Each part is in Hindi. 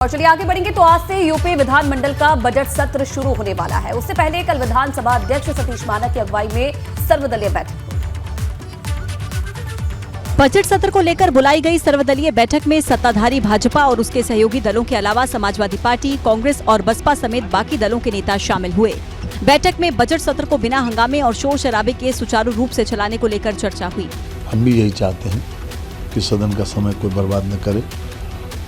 और चलिए आगे बढ़ेंगे तो आज से यूपी विधानमंडल का बजट सत्र शुरू होने वाला है। उससे पहले कल विधानसभा अध्यक्ष सतीश महाना की अगुवाई में सर्वदलीय बैठक। बजट सत्र को लेकर बुलाई गई सर्वदलीय बैठक में सत्ताधारी भाजपा और उसके सहयोगी दलों के अलावा समाजवादी पार्टी, कांग्रेस और बसपा समेत बाकी दलों के नेता शामिल हुए। बैठक में बजट सत्र को बिना हंगामे और शोर शराबे के सुचारू रूप से चलाने को लेकर चर्चा हुई। हम भी यही चाहते हैं कि सदन का समय कोई बर्बाद न करे,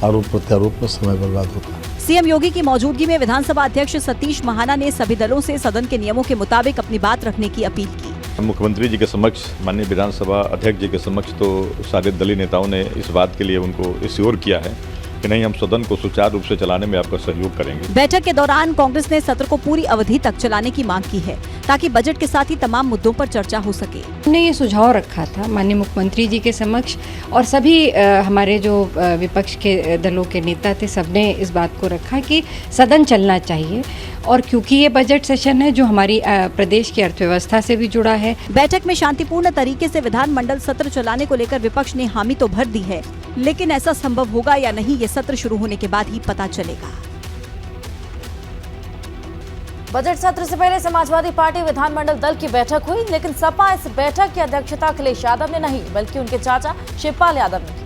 आरोप प्रत्यारोप में समय बर्बाद होता है। सीएम योगी की मौजूदगी में विधानसभा अध्यक्ष सतीश महाना ने सभी दलों से सदन के नियमों के मुताबिक अपनी बात रखने की अपील की। मुख्यमंत्री जी के समक्ष, माननीय विधानसभा अध्यक्ष जी के समक्ष तो सारे दलीय नेताओं ने इस बात के लिए उनको एश्योर किया है कि नहीं, हम सदन को सुचारू रूप से चलाने में आपका सहयोग करेंगे। बैठक के दौरान कांग्रेस ने सत्र को पूरी अवधि तक चलाने की मांग की है ताकि बजट के साथ ही तमाम मुद्दों पर चर्चा हो सके। हमने ये सुझाव रखा था माननीय मुख्यमंत्री जी के समक्ष और सभी हमारे जो विपक्ष के दलों के नेता थे, सबने इस बात को रखा कि सदन चलना चाहिए और क्योंकि ये बजट सेशन है जो हमारी प्रदेश की अर्थव्यवस्था से भी जुड़ा है। बैठक में शांतिपूर्ण तरीके से विधानमंडल सत्र चलाने को लेकर विपक्ष ने हामी तो भर दी है, लेकिन ऐसा संभव होगा या नहीं ये सत्र शुरू होने के बाद ही पता चलेगा। बजट सत्र से पहले समाजवादी पार्टी विधानमंडल दल की बैठक हुई, लेकिन सपा इस बैठक की अध्यक्षता अखिलेश यादव ने नहीं बल्कि उनके चाचा शिवपाल यादव ने की।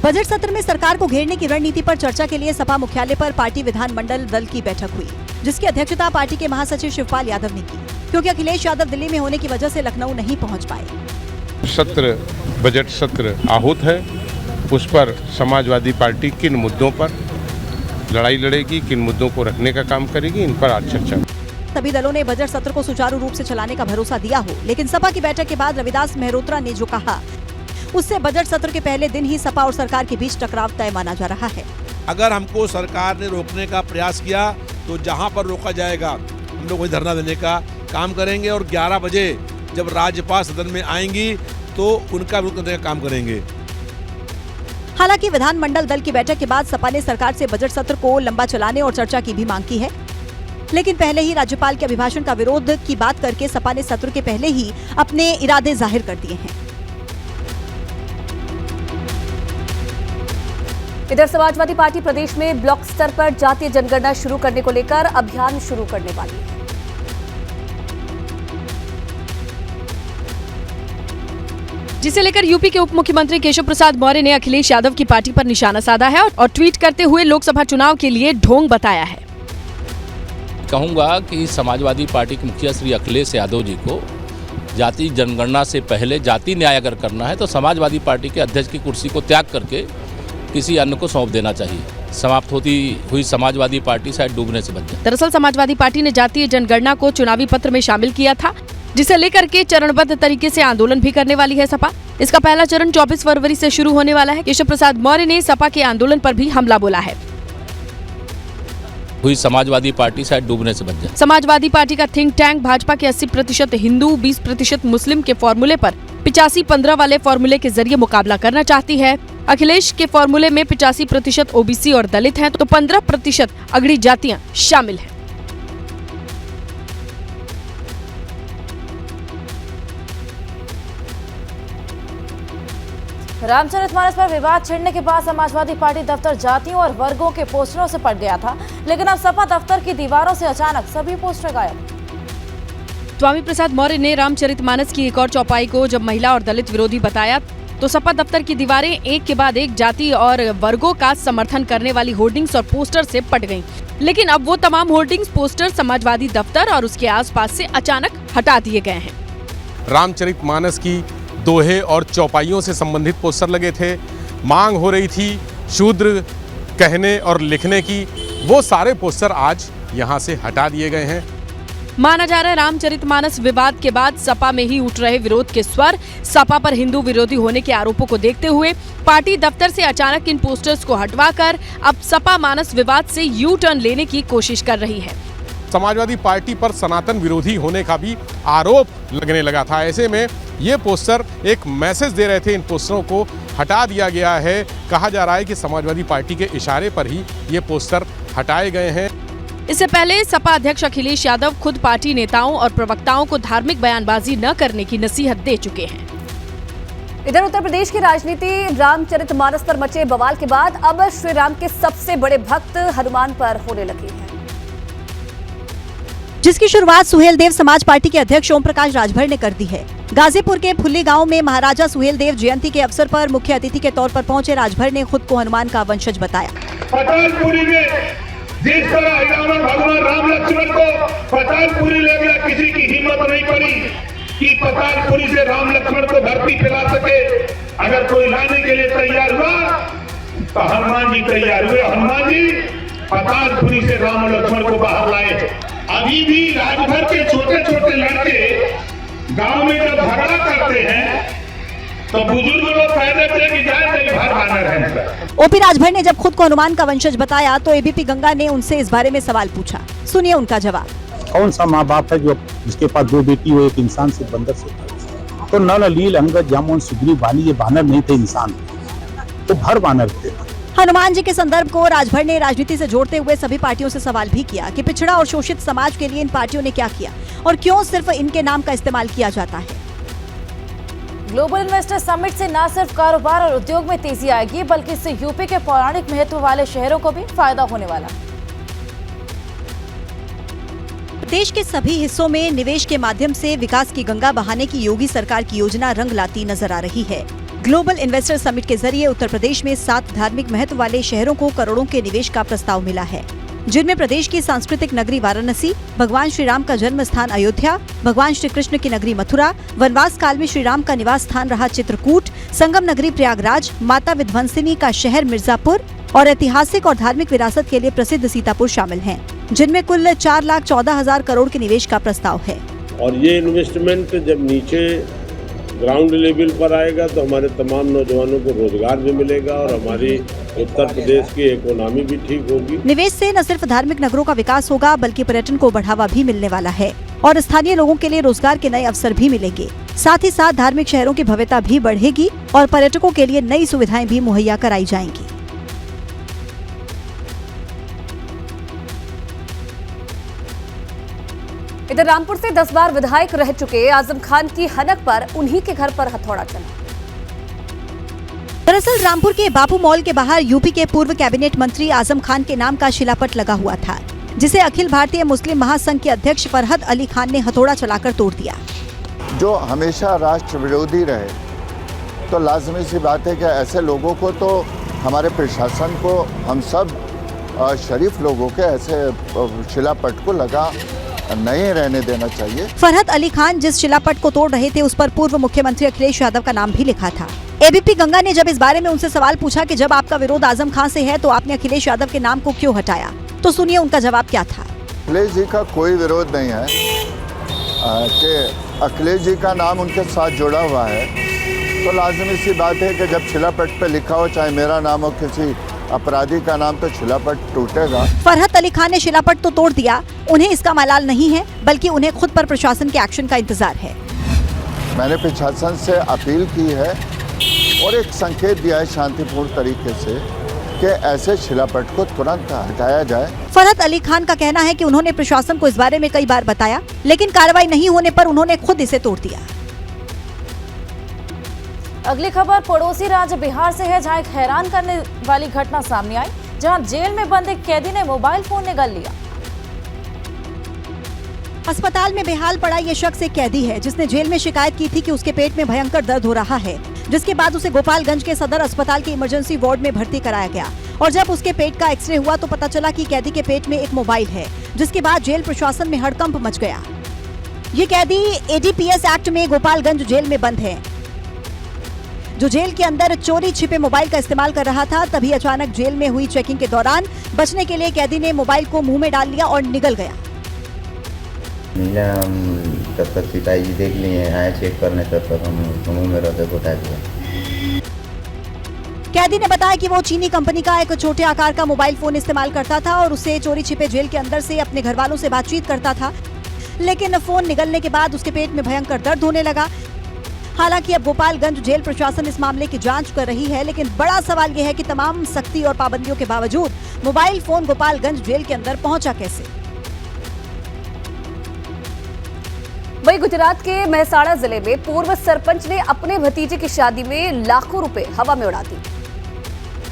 बजट सत्र में सरकार को घेरने की रणनीति पर चर्चा के लिए सपा मुख्यालय पर पार्टी विधानमंडल दल की बैठक हुई, जिसकी अध्यक्षता पार्टी के महासचिव शिवपाल यादव ने की, क्योंकि अखिलेश यादव दिल्ली में होने की वजह से लखनऊ नहीं पहुंच पाए। बजट सत्र आहूत है, उस पर समाजवादी पार्टी किन मुद्दों पर लड़ाई लड़ेगी, किन मुद्दों को रखने का काम करेगी, इन पर आज चर्चा। सभी दलों ने बजट सत्र को सुचारू रूप से चलाने का भरोसा दिया हो, लेकिन सपा की बैठक के बाद रविदास मेहरोत्रा ने जो कहा, उससे बजट सत्र के पहले दिन ही सपा और सरकार के बीच टकराव तय माना जा रहा है। अगर हमको सरकार ने रोकने का प्रयास किया तो जहां पर रोका जाएगा हम लोग वही धरना देने का काम करेंगे और 11 बजे जब राज्यपाल सदन में आएंगी तो उनका विरोध करने का काम करेंगे। हालांकि विधानमंडल दल की बैठक के बाद सपा ने सरकार से बजट सत्र को लंबा चलाने और चर्चा की भी मांग की है, लेकिन पहले ही राज्यपाल के अभिभाषण का विरोध की बात करके सपा ने सत्र के पहले ही अपने इरादे जाहिर कर दिए हैं। इधर समाजवादी पार्टी प्रदेश में ब्लॉक स्तर पर जातीय जनगणना शुरू करने को लेकर अभियान शुरू करने वाली है। जिसे लेकर यूपी के उप मुख्यमंत्री केशव प्रसाद मौर्य ने अखिलेश यादव की पार्टी पर निशाना साधा है और ट्वीट करते हुए लोकसभा चुनाव के लिए ढोंग बताया है। कहूंगा कि समाजवादी पार्टी के मुखिया श्री अखिलेश यादव जी को जाति जनगणना से पहले जाति न्याय अगर करना है तो समाजवादी पार्टी के अध्यक्ष की कुर्सी को त्याग करके किसी अन्य को सौंप देना चाहिए। समाप्त होती हुई समाजवादी पार्टी शायद डूबने से बच जाए। दरअसल समाजवादी पार्टी ने जातीय जनगणना को चुनावी पत्र में शामिल किया था, जिसे लेकर के चरणबद्ध तरीके से आंदोलन भी करने वाली है सपा। इसका पहला चरण 24 फरवरी से शुरू होने वाला है। केशव प्रसाद मौर्य ने सपा के आंदोलन पर भी हमला बोला है। हुई समाजवादी पार्टी शायद डूबने से बच जाए। समाजवादी पार्टी का थिंक टैंक भाजपा के 80% हिंदू, 20% मुस्लिम के फॉर्मूले पर 85-15 वाले फॉर्मूले के जरिए मुकाबला करना चाहती है। अखिलेश के फॉर्मूले में 85% ओबीसी और दलित हैं, तो 15% अगड़ी जातियां शामिल हैं। रामचरितमानस पर विवाद छिड़ने के बाद समाजवादी पार्टी दफ्तर जातियों और वर्गों के पोस्टरों से पट गया था, लेकिन अब सपा दफ्तर की दीवारों से अचानक सभी पोस्टर गायब। स्वामी प्रसाद मौर्य ने रामचरितमानस की एक और चौपाई को जब महिला और दलित विरोधी बताया तो सपा दफ्तर की दीवारें एक के बाद एक जाति और वर्गों का समर्थन करने वाली होर्डिंग्स और पोस्टर से पट गईं। लेकिन अब वो तमाम होर्डिंग्स, पोस्टर समाजवादी दफ्तर और उसके आसपास से अचानक हटा दिए गए हैं। रामचरितमानस की दोहे और चौपाइयों से संबंधित पोस्टर लगे थे। मांग हो रही थी शूद्र कहने और लिखने की, वो सारे पोस्टर आज यहाँ से हटा दिए गए हैं। माना जा रहा है रामचरितमानस विवाद के बाद सपा में ही उठ रहे विरोध के स्वर, सपा पर हिंदू विरोधी होने के आरोपों को देखते हुए पार्टी दफ्तर से अचानक इन पोस्टर्स को हटवाकर अब सपा मानस विवाद से यू टर्न लेने की कोशिश कर रही है। समाजवादी पार्टी पर सनातन विरोधी होने का भी आरोप लगने लगा था। ऐसे में ये पोस्टर एक मैसेज दे रहे थे, इन पोस्टरों को हटा दिया गया है। कहा जा रहा है कि समाजवादी पार्टी के इशारे पर ही ये पोस्टर हटाए गए हैं। इससे पहले सपा अध्यक्ष अखिलेश यादव खुद पार्टी नेताओं और प्रवक्ताओं को धार्मिक बयानबाजी न करने की नसीहत दे चुके हैं। इधर उत्तर प्रदेश की राजनीति रामचरितमानस पर मचे बवाल के बाद अब श्री राम के सबसे बड़े भक्त हनुमान पर होने लगी है, जिसकी शुरुआत सुहेलदेव समाज पार्टी के अध्यक्ष ओम प्रकाश राजभर ने कर दी है। गाजीपुर के फुल्ली गांव में महाराजा सुहेलदेव जयंती के अवसर पर मुख्य अतिथि के तौर पर पहुंचे राजभर ने खुद को हनुमान का वंशज बताया। पतालपुरी में जिस तरह भगवान राम लक्ष्मण को पतालपुरी ले गया, किसी की हिम्मत नहीं पड़ी कि पतालपुरी से राम लक्ष्मण को धरती पिला सके। अगर कोई लाने के लिए तैयार हुआ तो हनुमान जी तैयार हुए। हनुमान जी पतालपुरी से राम लक्ष्मण को बाहर लाए। अभी भी राजभर के छोटे छोटे लड़के गांव में जब झगड़ा करते हैं तो बुजुर्ग लोग कह देते हैं कि जाए घर बानर है। ओपी राजभर ने जब खुद को हनुमान का वंशज बताया तो एबीपी गंगा ने उनसे इस बारे में सवाल पूछा। सुनिए उनका जवाब। कौन सा माँ बाप है जो जिसके पास दो बेटी हो, एक इंसान से बंदर से? तो नल लील अंगद जामुन सुग्रीव वाली ये बानर नहीं थे, इंसान तो भर बानर थे। हनुमान जी के संदर्भ को राजभर ने राजनीति से जोड़ते हुए सभी पार्टियों से सवाल भी किया कि पिछड़ा और शोषित समाज के लिए इन पार्टियों ने क्या किया और क्यों सिर्फ इनके नाम का इस्तेमाल किया जाता है। ग्लोबल इन्वेस्टर समिट से न सिर्फ कारोबार और उद्योग में तेजी आएगी बल्कि इससे यूपी के पौराणिक महत्व वाले शहरों को भी फायदा होने वाला। देश के सभी हिस्सों में निवेश के माध्यम से विकास की गंगा बहाने की योगी सरकार की योजना रंग लाती नजर आ रही है। ग्लोबल इन्वेस्टर समिट के जरिए उत्तर प्रदेश में 7 धार्मिक महत्व वाले शहरों को करोड़ों के निवेश का प्रस्ताव मिला है, जिनमें प्रदेश की सांस्कृतिक नगरी वाराणसी, भगवान श्री राम का जन्म स्थान अयोध्या, भगवान श्री कृष्ण की नगरी मथुरा, वनवास काल में श्री राम का निवास स्थान रहा चित्रकूट, संगम नगरी प्रयागराज, माता विध्वंसिनी का शहर मिर्जापुर और ऐतिहासिक और धार्मिक विरासत के लिए प्रसिद्ध सीतापुर शामिल हैं, जिनमें कुल 4,14,000 करोड़ के निवेश का प्रस्ताव है। और ये इन्वेस्टमेंट जब नीचे ग्राउंड लेवल पर आएगा तो हमारे तमाम नौजवानों को रोजगार भी मिलेगा और हमारी उत्तर प्रदेश की इकोनॉमी भी ठीक होगी। निवेश से न सिर्फ धार्मिक नगरों का विकास होगा बल्कि पर्यटन को बढ़ावा भी मिलने वाला है और स्थानीय लोगों के लिए रोजगार के नए अवसर भी मिलेंगे। साथ ही साथ धार्मिक शहरों की भव्यता भी बढ़ेगी और पर्यटकों के लिए नई सुविधाएं भी मुहैया कराई जाएंगी। इधर रामपुर से 10 बार विधायक रह चुके आजम खान की हनक पर उन्हीं के घर पर हथौड़ा चला। दरअसल रामपुर के बापू मॉल के बाहर यूपी के पूर्व कैबिनेट मंत्री आजम खान के नाम का शिलापट लगा हुआ था, जिसे अखिल भारतीय मुस्लिम महासंघ के अध्यक्ष फरहत अली खान ने हथौड़ा चलाकर तोड़ दिया। जो हमेशा राष्ट्र विरोधी रहे तो लाजमी सी बात है कि ऐसे लोगों को तो हमारे प्रशासन को, हम सब शरीफ लोगों के ऐसे शिलापट को लगा नहीं रहने देना चाहिए। फरहत अली खान जिस शिलापट को तोड़ रहे थे उस पर पूर्व मुख्यमंत्री अखिलेश यादव का नाम भी लिखा था। एबीपी गंगा ने जब इस बारे में उनसे सवाल पूछा कि जब आपका विरोध आजम खान से है तो आपने अखिलेश यादव के नाम को क्यों हटाया, तो सुनिए उनका जवाब क्या था। अखिलेश जी का कोई विरोध नहीं है कि अखिलेश जी का नाम उनके साथ जुड़ा हुआ है, तो लाजमी सी बात है कि जब शिलापट पे लिखा हो, चाहे मेरा नाम हो किसी अपराधी का नाम, तो शिलापट टूटेगा। फरहत अली खान ने शिलापट तो तोड़ दिया, उन्हें इसका मलाल नहीं है बल्कि उन्हें खुद पर प्रशासन के एक्शन का इंतजार है। मैंने प्रशासन से अपील की है और एक संकेत दिया है शांतिपूर्ण तरीके से कि ऐसे शिलापट को तुरंत हटाया जाए। फरहत अली खान का कहना है कि उन्होंने प्रशासन को इस बारे में कई बार बताया, लेकिन कार्रवाई नहीं होने पर उन्होंने खुद इसे तोड़ दिया। अगली खबर पड़ोसी राज्य बिहार से है, जहां एक हैरान करने वाली घटना सामने आई, जहां जेल में बंद एक कैदी ने मोबाइल फोन निगल लिया। अस्पताल में बेहाल पड़ा ये शख्स एक कैदी है जिसने जेल में शिकायत की थी कि उसके पेट में भयंकर दर्द हो रहा है, जिसके बाद उसे गोपालगंज के सदर अस्पताल के इमरजेंसी वार्ड में भर्ती कराया गया और जब उसके पेट का एक्सरे हुआ तो पता चला कि कैदी के पेट में एक मोबाइल है, जिसके बाद जेल प्रशासन में हड़कंप मच गया। ये कैदी एडीपीएस एक्ट में गोपालगंज जेल में बंद है, जो जेल के अंदर चोरी छिपे मोबाइल का इस्तेमाल कर रहा था। तभी अचानक जेल में हुई चेकिंग के दौरान बचने के लिए कैदी ने मोबाइल को मुंह में डाल लिया और निगल गया। तब तक पिताजी देख लिए आए चेक करने, तब तक हम मुंह में रहते को उठा दिया। कैदी ने बताया कि वो चीनी कंपनी का एक छोटे आकार का मोबाइल फोन इस्तेमाल करता था और उससे चोरी छिपे जेल के अंदर से अपने घर वालों से बातचीत करता था, लेकिन फोन निगलने के बाद उसके पेट में भयंकर दर्द होने लगा। हालांकि अब गोपालगंज जेल प्रशासन इस मामले की जांच कर रही है, लेकिन बड़ा सवाल यह है कि तमाम सख्ती और पाबंदियों के बावजूद मोबाइल फोन गोपालगंज जेल के अंदर पहुंचा कैसे। वहीं गुजरात के मेहसाणा जिले में पूर्व सरपंच ने अपने भतीजे की शादी में लाखों रुपए हवा में उड़ा दी,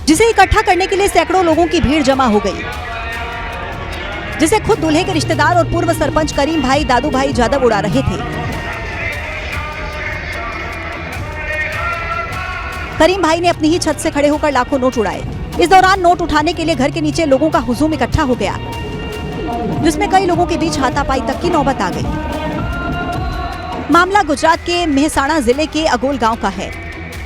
जिसे इकट्ठा करने के लिए सैकड़ों लोगों की भीड़ जमा हो गई, जिसे खुद दूल्हे के रिश्तेदार और पूर्व सरपंच करीम भाई दादू भाई जादव उड़ा रहे थे। करीम भाई ने अपनी ही छत से खड़े होकर लाखों नोट उड़ाए। इस दौरान नोट उठाने के लिए घर के नीचे लोगों का हुजूम इकट्ठा हो गया, जिसमें कई लोगों के बीच हाथापाई तक की नौबत आ गई। मामला गुजरात के मेहसाणा जिले के अगोल गांव का है,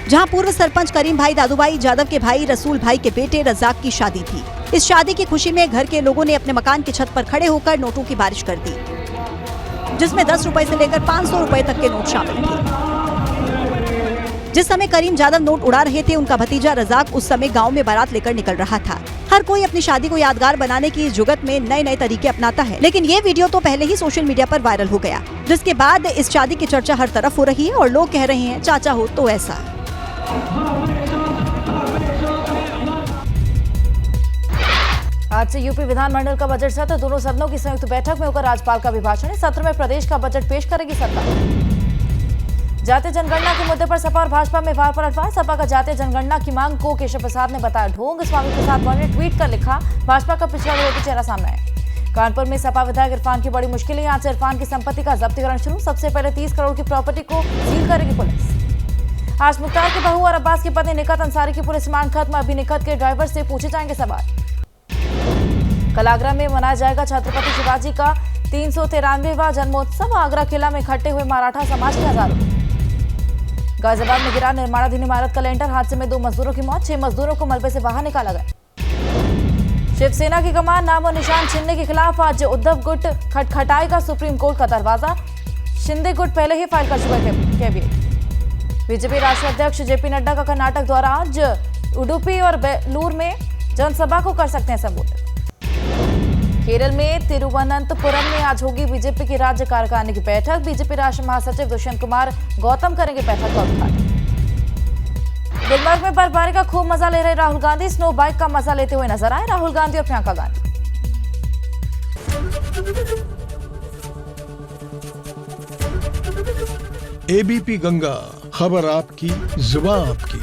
जहां पूर्व सरपंच करीम भाई दादू भाई जादव के भाई रसूल भाई के बेटे रजाक की शादी थी। इस शादी की खुशी में घर के लोगों ने अपने मकान की छत पर खड़े होकर नोटों की बारिश कर दी, जिसमें 10 रुपए से लेकर 500 रुपए तक के नोट शामिल थे। जिस समय करीम जादव नोट उड़ा रहे थे, उनका भतीजा रजाक उस समय गांव में बारात लेकर निकल रहा था। हर कोई अपनी शादी को यादगार बनाने की जुगत में नए नए तरीके अपनाता है, लेकिन ये वीडियो तो पहले ही सोशल मीडिया पर वायरल हो गया, जिसके बाद इस शादी की चर्चा हर तरफ हो रही है और लोग कह रहे हैं चाचा हो तो ऐसा। आज से यूपी विधानमंडल का बजट सत्र, दोनों सदनों की संयुक्त बैठक में होकर राज्यपाल का अभिभाषण। इस सत्र में प्रदेश का बजट पेश करेगी सरकार। जातीय जनगणना के मुद्दे पर सपा और भाजपा में वार पलटवार। सपा का जातीय जनगणना की मांग को केशव प्रसाद ने बताया ढोंग। स्वामी प्रसाद मौर्य ने ट्वीट कर लिखा, भाजपा का पिछड़ा विरोधी चेहरा सामने आया। कानपुर में सपा विधायक इरफान की बड़ी मुश्किल है, यहाँ से इरफान की संपत्ति का जब्तीकरण शुरू। सबसे पहले 30 करोड़ की प्रॉपर्टी को सील करेगी पुलिस। आज मुख्तार की बहू और अब्बास की पत्नी निकत अंसारी की पुलिस रिमांड खत्म। अभी निकत के ड्राइवर से पूछे जाएंगे सवाल। कल आगरा में मनाया जाएगा छत्रपति शिवाजी का 393वां जन्मोत्सव। आगरा किला में इकट्ठे हुए मराठा समाज के हजारों। गाजियाबाद में गिरा निर्माणाधीन इमारत का लेंटर, हादसे में 2 मजदूरों की मौत। 6 मजदूरों को मलबे से बाहर निकाला गया। शिवसेना की कमान नामो निशान छिनने के खिलाफ आज उद्धव गुट खटखटाएगा सुप्रीम कोर्ट का दरवाजा। शिंदे गुट पहले ही फाइल कर चुका है कैबिनेट। बीजेपी राष्ट्रीय अध्यक्ष जेपी नड्डा का कर्नाटक दौरा, आज उडुपी और बेलूर में जनसभा को कर सकते हैं संबोधित। केरल में तिरुवनंतपुरम में आज होगी बीजेपी की राज्य कार्यकारिणी की बैठक। बीजेपी राष्ट्रीय महासचिव दुष्यंत कुमार गौतम करेंगे बैठक का उद्घाटन। गुलमर्ग में बर्फबारी का खूब मजा ले रहे राहुल गांधी, स्नो बाइक का मजा लेते हुए नजर आए राहुल गांधी और प्रियंका गांधी। एबीपी गंगा, खबर आपकी, जुबान आपकी।